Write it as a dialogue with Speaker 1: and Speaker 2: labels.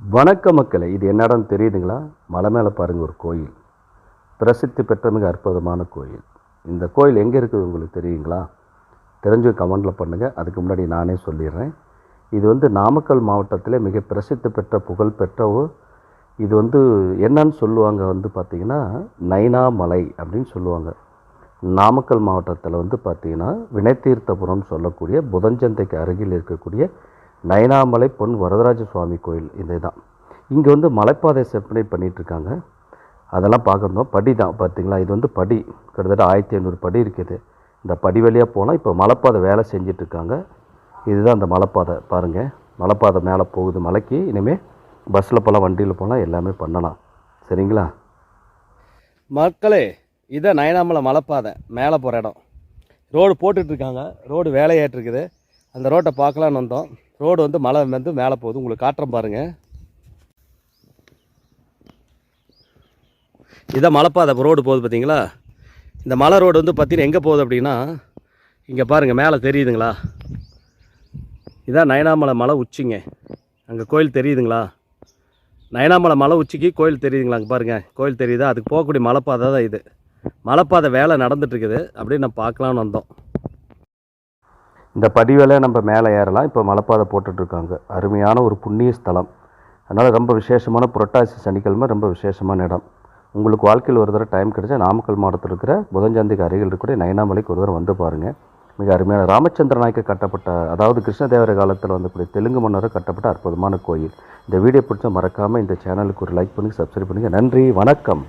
Speaker 1: வணக்க மக்களே, இது என்ன இடம்னு தெரியுதுங்களா? மலை மேலே பாருங்கள், ஒரு கோயில், பிரசித்தி பெற்ற மிக அற்புதமான கோயில். இந்த கோயில் எங்கே இருக்குது உங்களுக்கு தெரியுங்களா? தெரிஞ்சு கமெண்டில் பண்ணுங்கள். அதுக்கு முன்னாடி நானே சொல்லிடுறேன். இது நாமக்கல் மாவட்டத்தில் மிக பிரசித்தி பெற்ற புகழ்பெற்ற இது என்னன்னு சொல்லுவாங்க பார்த்திங்கன்னா நைனாமலை அப்படின்னு சொல்லுவாங்க. நாமக்கல் மாவட்டத்தில் பார்த்திங்கன்னா வினைத்தீர்த்தபுரம் சொல்லக்கூடிய புதஞ்சந்தைக்கு அருகில் இருக்கக்கூடிய நைனாமலை பொன் வரதராஜ சுவாமி கோயில். இதுதான் இங்கே மலைப்பாதை செப்பனை பண்ணிகிட்ருக்காங்க. அதெல்லாம் பார்க்குறோம். படி தான் பார்த்திங்களா, இது படி கிட்டத்தட்ட 1500 படி இருக்குது. இந்த படி வழியாக போனால் இப்போ மலைப்பாதை வேலை செஞ்சிட்ருக்காங்க. இதுதான் அந்த மலைப்பாதை பாருங்கள். மலைப்பாதை மேலே போகுது மலைக்கு. இனிமேல் பஸ்ஸில் போகலாம், வண்டியில் போகலாம், எல்லாமே பண்ணலாம். சரிங்களா மக்களே? இதான் நயனாமலை மலைப்பாதை மேலே போகிற இடம். ரோடு போட்டுட்ருக்காங்க. ரோடு வேலையாகிட்ருக்குது. அந்த ரோட்டை பார்க்கலான்னு வந்தோம். ரோடு மலை மேலே போகுது. உங்களுக்கு காட்டுறேன் பாருங்கள். இதான் மலைப்பாதை ரோடு போகுது பார்த்தீங்களா? இந்த மலை ரோடு பார்த்தீங்கன்னா எங்கே போகுது அப்படின்னா, இங்கே பாருங்கள், மேலே தெரியுதுங்களா? இதான் நயனாமலை மலை உச்சிங்க. அங்கே கோயில் தெரியுதுங்களா? நயனாமலை மலை உச்சிக்கு கோயில் தெரியுதுங்களா? அங்கே பாருங்கள், கோயில் தெரியுதா? அதுக்கு போகக்கூடிய மலைப்பாதை தான் இது. மலைப்பாதை வேலை நடந்துகிட்ருக்குது. அப்படியே நம்ம பார்க்கலான்னு வந்தோம். இந்த படி வேலை நம்ம மேலே ஏறலாம். இப்போ மலைப்பாதை போட்டுட்ருக்காங்க. அருமையான ஒரு புண்ணிய ஸ்தலம். அதனால் ரொம்ப விசேஷமான புரட்டாசி சனிக்கிழமை ரொம்ப விசேஷமான இடம். உங்களுக்கு வாழ்க்கையில் ஒரு தடவை டைம் கிடைச்சா நாமக்கல் மாவட்டத்தில் இருக்கிற புதஞ்சந்திக்கு அருகில் இருக்கக்கூடிய நயனாமலைக்கு ஒரு தடவை வந்து பாருங்கள். மிக அருமையான ராமச்சந்திர நாயக்க கட்டப்பட்ட, அதாவது கிருஷ்ணதேவர காலத்தில் வந்தக்கூடிய தெலுங்கு மன்னரை கட்டப்பட்ட அற்புதமான கோயில். இந்த வீடியோ பிடிச்சா மறக்காமல் இந்த சேனலுக்கு ஒரு லைக் பண்ணி சப்ஸ்கிரைப் பண்ணுங்கள். நன்றி, வணக்கம்.